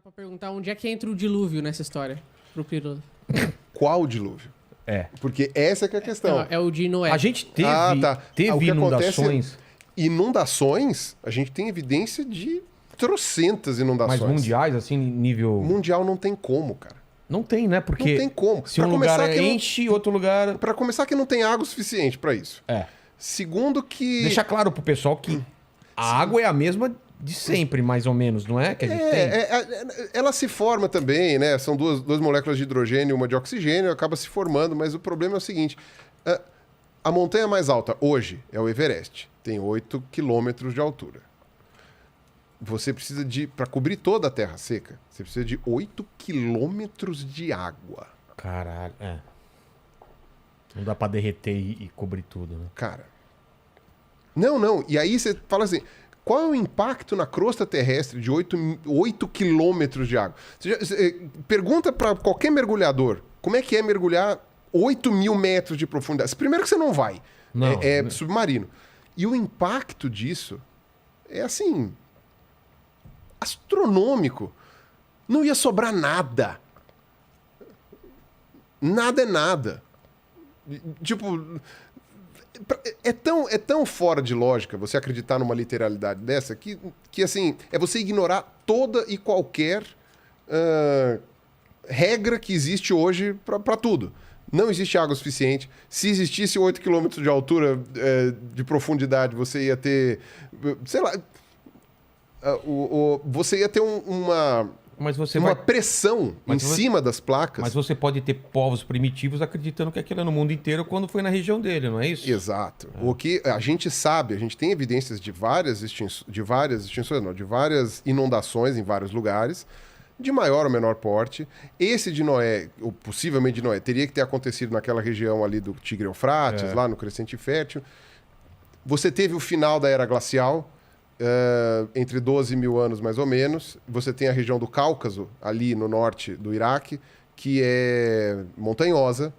Para perguntar onde é que entra o dilúvio nessa história pro Pirula. Qual dilúvio? É. Porque essa que é a questão. É o de Noé. A gente teve, O que inundações. Inundações, a gente tem evidência de trocentas inundações. Mas mundiais, assim, nível... Mundial não tem como, cara. Não tem, né? Porque não tem como. Se um lugar enche, outro lugar... Pra começar que não tem água suficiente pra isso. É. Segundo que... Deixa claro pro pessoal que a água é a mesma de sempre, mais ou menos, não é? Que a gente tem. Ela se forma também, né? São duas moléculas de hidrogênio e uma de oxigênio, acaba se formando, mas o problema é o seguinte: a montanha mais alta hoje é o Everest, tem 8 quilômetros de altura. Você precisa para cobrir toda a terra seca, você precisa de 8 quilômetros de água. Caralho, Não dá pra derreter e cobrir tudo, né? Cara. Não. E aí você fala assim... Qual é o impacto na crosta terrestre de 8 quilômetros de água? Pergunta para qualquer mergulhador como é que é mergulhar 8.000 metros de profundidade. Primeiro que você não vai. Não, é submarino. E o impacto disso é assim... astronômico. Não ia sobrar nada. Nada é nada. Tipo... É tão fora de lógica você acreditar numa literalidade dessa que assim, é você ignorar toda e qualquer regra que existe hoje para tudo. Não existe água suficiente. Se existisse 8 km de altura de profundidade, você ia ter... Sei lá... você ia ter uma pressão em cima das placas. Mas você pode ter povos primitivos acreditando que aquilo é no mundo inteiro quando foi na região dele, não é isso? Exato. O que a gente sabe, a gente tem evidências de várias inundações em vários lugares, de maior ou menor porte. Esse de Noé, ou possivelmente de Noé, teria que ter acontecido naquela região ali do Tigre-Eufrates, lá no Crescente Fértil. Você teve o final da Era Glacial, entre 12 mil anos mais ou menos. Você tem a região do Cáucaso, ali no norte do Iraque, que é montanhosa,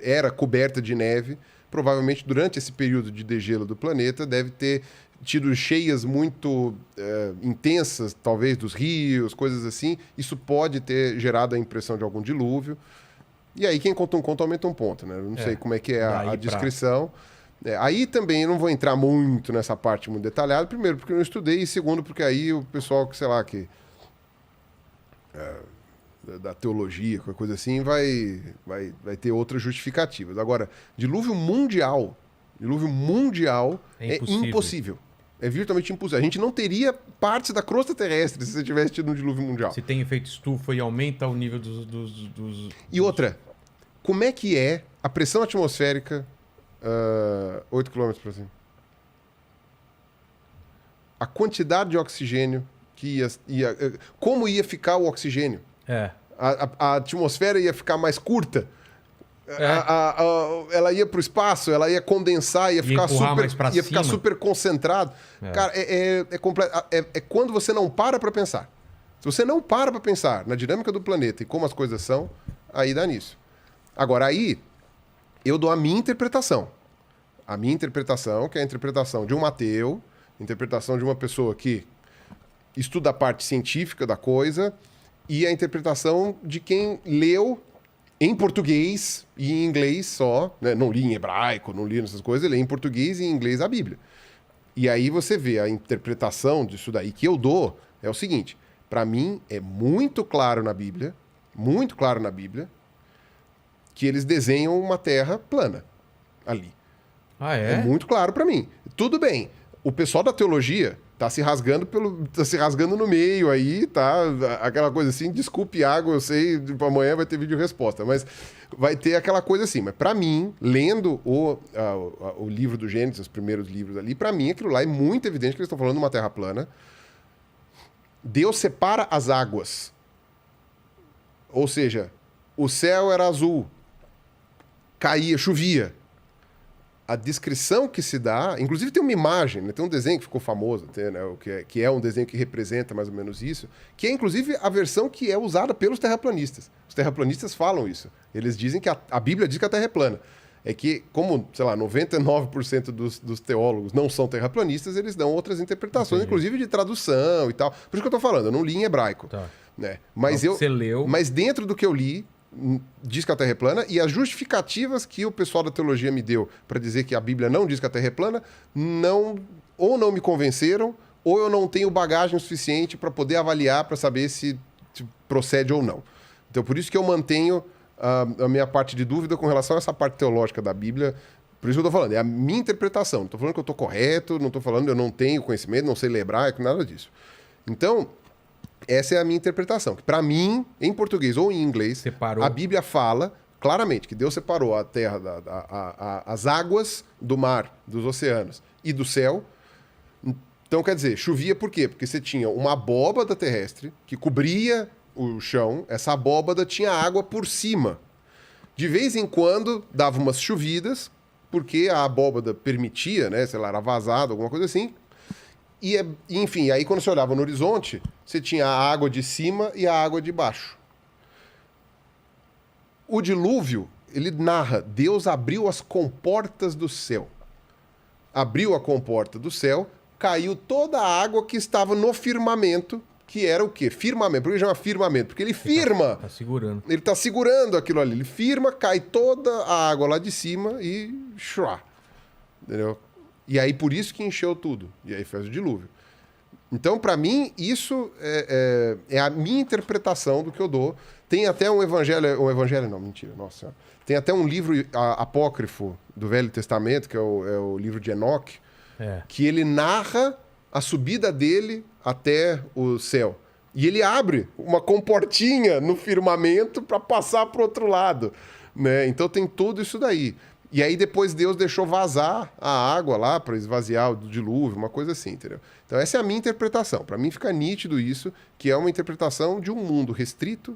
era coberta de neve. Provavelmente durante esse período de degelo do planeta deve ter tido cheias muito intensas, talvez dos rios, coisas assim. Isso pode ter gerado a impressão de algum dilúvio. E aí quem conta um conto aumenta um ponto, né? Eu não sei como é que é a descrição. Aí também eu não vou entrar muito nessa parte muito detalhada. Primeiro, porque eu não estudei. E segundo, porque aí o pessoal que, sei lá, da teologia, qualquer coisa assim, vai ter outras justificativas. Agora, dilúvio mundial é impossível. É virtualmente impossível. A gente não teria partes da crosta terrestre se você tivesse tido um dilúvio mundial. Se tem efeito estufa e aumenta o nível dos... E outra, como é que é a pressão atmosférica 8 km para cima? A quantidade de oxigênio que como ia ficar o oxigênio? A atmosfera ia ficar mais curta? Ela ia para o espaço, ela ia condensar, ia ficar super concentrado. Cara, é quando você não para pensar. Se você não para pensar na dinâmica do planeta e como as coisas são, aí dá nisso. Agora, aí eu dou a minha interpretação. A minha interpretação, que é a interpretação de um ateu, interpretação de uma pessoa que estuda a parte científica da coisa, e a interpretação de quem leu em português e em inglês só, né? Não li em hebraico, não li nessas coisas, lê em português e em inglês a Bíblia. E aí você vê a interpretação disso daí que eu dou, é o seguinte: para mim é muito claro na Bíblia, que eles desenham uma terra plana ali. É muito claro para mim. Tudo bem, o pessoal da teologia tá se rasgando no meio aí, tá? Aquela coisa assim, desculpe água, eu sei, amanhã vai ter vídeo resposta, mas vai ter aquela coisa assim. Mas para mim, lendo o livro do Gênesis, os primeiros livros ali, para mim aquilo lá é muito evidente que eles estão falando de uma terra plana. Deus separa as águas. Ou seja, o céu era azul, chovia. A descrição que se dá... Inclusive tem uma imagem, né? Tem um desenho que ficou famoso, né? Que é um desenho que representa mais ou menos isso, que é inclusive a versão que é usada pelos terraplanistas. Os terraplanistas falam isso. Eles dizem que a Bíblia diz que a Terra é plana. É que, como, sei lá, 99% dos teólogos não são terraplanistas, eles dão outras interpretações, inclusive de tradução e tal. Por isso que eu tô falando, eu não li em hebraico. Tá. Né? Mas Você leu. Mas dentro do que eu li, diz que a Terra é plana, e as justificativas que o pessoal da teologia me deu para dizer que a Bíblia não diz que a Terra é plana, ou não me convenceram, ou eu não tenho bagagem suficiente para poder avaliar, para saber se procede ou não. Então, por isso que eu mantenho a minha parte de dúvida com relação a essa parte teológica da Bíblia. Por isso que eu estou falando, é a minha interpretação. Não estou falando que eu estou correto, não estou falando que eu não tenho conhecimento, não sei ler hebraico, nada disso. Então, essa é a minha interpretação. Para mim, em português ou em inglês, Separou. a Bíblia fala claramente que Deus separou a terra, as águas do mar, dos oceanos e do céu. Então, quer dizer, chovia por quê? Porque você tinha uma abóbada terrestre que cobria o chão, essa abóbada tinha água por cima. De vez em quando dava umas chovidas, porque a abóbada permitia, né? Sei lá, era vazado, alguma coisa assim. Enfim, aí quando você olhava no horizonte, você tinha a água de cima e a água de baixo. O dilúvio, ele narra, Deus abriu as comportas do céu. Abriu a comporta do céu, caiu toda a água que estava no firmamento, que era o quê? Firmamento. Por que chama firmamento? Porque ele firma. Tá segurando. Ele está segurando aquilo ali. Ele firma, cai toda a água lá de cima e... Entendeu? E aí, por isso que encheu tudo. E aí fez o dilúvio. Então, para mim, isso é a minha interpretação do que eu dou. Tem até um evangelho não, mentira, nossa senhora. Tem até um livro apócrifo do Velho Testamento, que é o livro de Enoque, que ele narra a subida dele até o céu. E ele abre uma comportinha no firmamento para passar para o outro lado. Né? Então, tem tudo isso daí. E aí depois Deus deixou vazar a água lá para esvaziar o dilúvio, uma coisa assim, entendeu? Então essa é a minha interpretação. Para mim fica nítido isso, que é uma interpretação de um mundo restrito,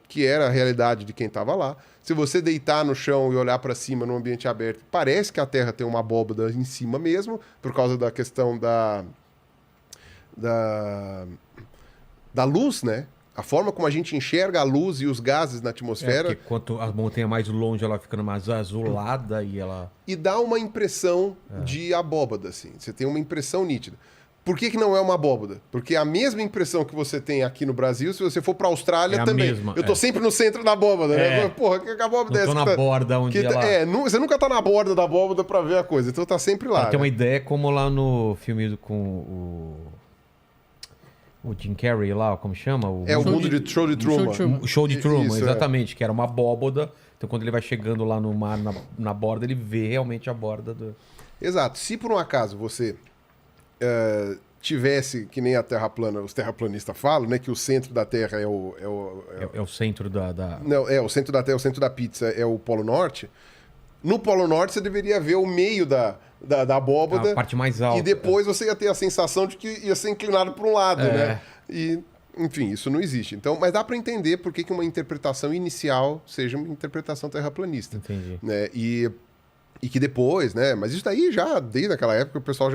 que era a realidade de quem estava lá. Se você deitar no chão e olhar para cima num ambiente aberto, parece que a Terra tem uma abóbada em cima mesmo, por causa da questão da luz, né? A forma como a gente enxerga a luz e os gases na atmosfera. Porque quanto a montanha mais longe, ela fica mais azulada e ela... E dá uma impressão de abóbada, assim. Você tem uma impressão nítida. Por que não é uma abóbada? Porque a mesma impressão que você tem aqui no Brasil, se você for pra Austrália também. Mesma, eu tô sempre no centro da abóbada, né? Porra, que abóbada é essa? Não tô na borda onde ela... você nunca tá na borda da abóbada pra ver a coisa. Então tá sempre lá. Pra ter uma ideia, como lá no filme com o Jim Carrey lá, como chama? O mundo de Show de Truman. Show de Truman, Isso, exatamente. Que era uma abóbada. Então quando ele vai chegando lá no mar, na borda, ele vê realmente a borda do... Exato. Se por um acaso você tivesse, que nem a Terra plana, os terraplanistas falam, né? Que o centro da Terra é o centro da... Não, o centro da Terra, o centro da pizza é o Polo Norte. No Polo Norte você deveria ver o meio da abóbada. A parte mais alta. E depois você ia ter a sensação de que ia ser inclinado para um lado, né? E, enfim, isso não existe. Então, mas dá para entender por que uma interpretação inicial seja uma interpretação terraplanista. Entendi. Né? E que depois, né? Mas isso daí já, desde aquela época, o pessoal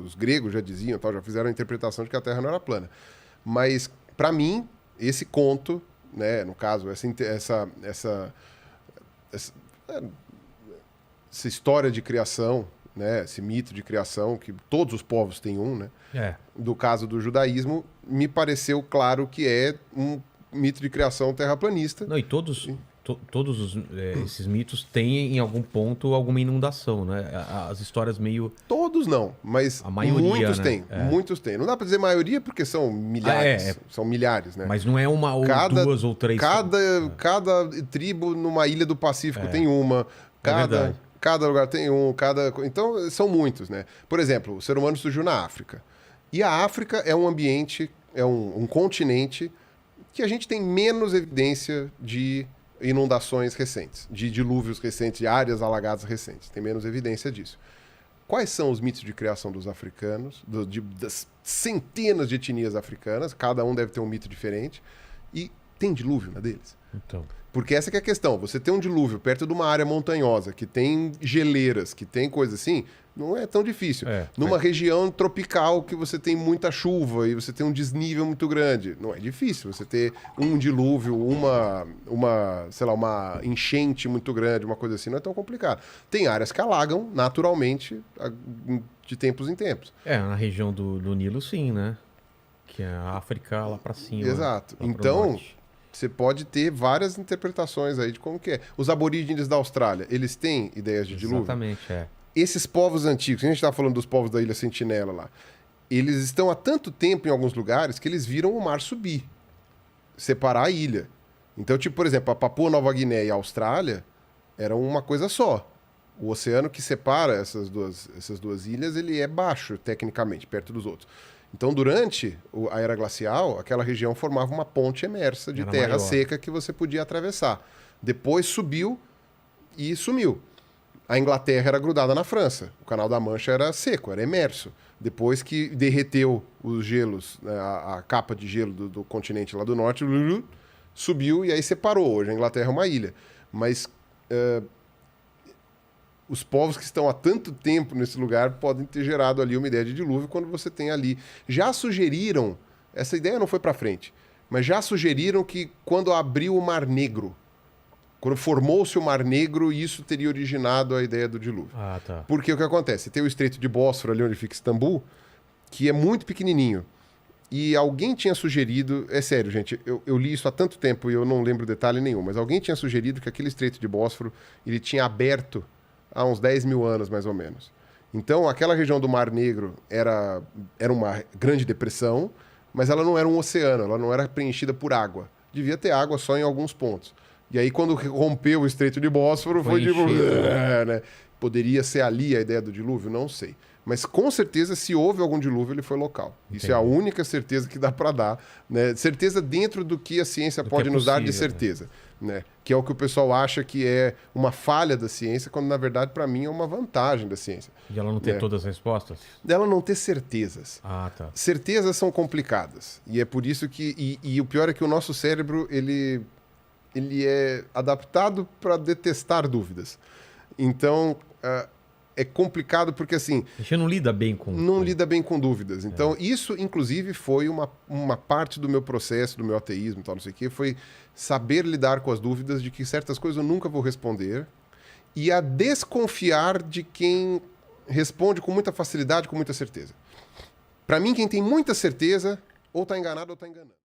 os gregos já diziam, já fizeram a interpretação de que a Terra não era plana. Mas, para mim, esse conto, né? No caso, essa história de criação, né? Esse mito de criação, que todos os povos têm um, né? Do caso do judaísmo, me pareceu claro que é um mito de criação terraplanista. Não, e todos esses mitos têm, em algum ponto, alguma inundação, né? As histórias meio... Todos não, mas a maioria, muitos né? têm. Muitos têm. Não dá para dizer maioria porque são milhares. São milhares, né? Mas não é uma ou duas ou três. Cada tribo numa ilha do Pacífico tem uma. Cada lugar tem um. Então, são muitos, né? Por exemplo, o ser humano surgiu na África. E a África é um ambiente, é um continente que a gente tem menos evidência de inundações recentes, de dilúvios recentes, de áreas alagadas recentes. Tem menos evidência disso. Quais são os mitos de criação dos africanos, das centenas de etnias africanas? Cada um deve ter um mito diferente. E Tem dilúvio na deles? Então. Porque essa que é a questão. Você tem um dilúvio perto de uma área montanhosa, que tem geleiras, que tem coisa assim, não é tão difícil. Numa região tropical que você tem muita chuva e você tem um desnível muito grande, não é difícil você ter um dilúvio, sei lá, uma enchente muito grande, uma coisa assim, não é tão complicado. Tem áreas que alagam naturalmente de tempos em tempos. Na região do Nilo, sim, né? Que é a África lá pra cima. Exato. Lá pro Então, norte. você pode ter várias interpretações aí de como que é. Os aborígenes da Austrália, eles têm ideias de dilúvio? Exatamente, Esses povos antigos, a gente está falando dos povos da Ilha Sentinela lá, eles estão há tanto tempo em alguns lugares que eles viram o mar subir, separar a ilha. Então, tipo, por exemplo, a Papua Nova Guiné e a Austrália eram uma coisa só. O oceano que separa essas duas ilhas, ele é baixo, tecnicamente, perto dos outros. Então, durante a era glacial, aquela região formava uma ponte emersa de terra maior. seca que você podia atravessar. Depois subiu e sumiu. A Inglaterra era grudada na França. O Canal da Mancha era seco, era emerso. Depois que derreteu os gelos, né, a capa de gelo do continente lá do norte, subiu e aí separou. Hoje a Inglaterra é uma ilha. Mas os povos que estão há tanto tempo nesse lugar podem ter gerado ali uma ideia de dilúvio quando você tem ali. Já sugeriram, essa ideia não foi para frente, mas já sugeriram que quando abriu o Mar Negro, quando formou-se o Mar Negro, isso teria originado a ideia do dilúvio. Ah, tá. Porque o que acontece? Tem o Estreito de Bósforo, ali onde fica Istambul, que é muito pequenininho. E alguém tinha sugerido... É sério, gente, eu li isso há tanto tempo e eu não lembro detalhe nenhum, mas alguém tinha sugerido que aquele Estreito de Bósforo ele tinha aberto há uns 10 mil anos, mais ou menos. Então, aquela região do Mar Negro era uma grande depressão, mas ela não era um oceano, ela não era preenchida por água. Devia ter água só em alguns pontos. E aí, quando rompeu o Estreito de Bósforo, foi tipo... né? Poderia ser ali a ideia do dilúvio? Não sei. Mas, com certeza, se houve algum dilúvio, ele foi local. Entendi. Isso é a única certeza que dá para dar. Né? Certeza dentro do que a ciência pode nos dar de certeza. Né? Que é o que o pessoal acha que é uma falha da ciência, quando, na verdade, para mim, é uma vantagem da ciência. E ela não ter todas as respostas? Dela não ter certezas. Ah, tá. Certezas são complicadas. E é por isso que... E o pior é que o nosso cérebro, ele é adaptado para detestar dúvidas. Então, é complicado porque, assim... A gente não lida bem com... Não lida bem com dúvidas. Então, isso, inclusive, foi uma parte do meu processo, do meu ateísmo e tal, não sei o quê, foi saber lidar com as dúvidas de que certas coisas eu nunca vou responder e a desconfiar de quem responde com muita facilidade, com muita certeza. Para mim, quem tem muita certeza, ou está enganado ou está enganando.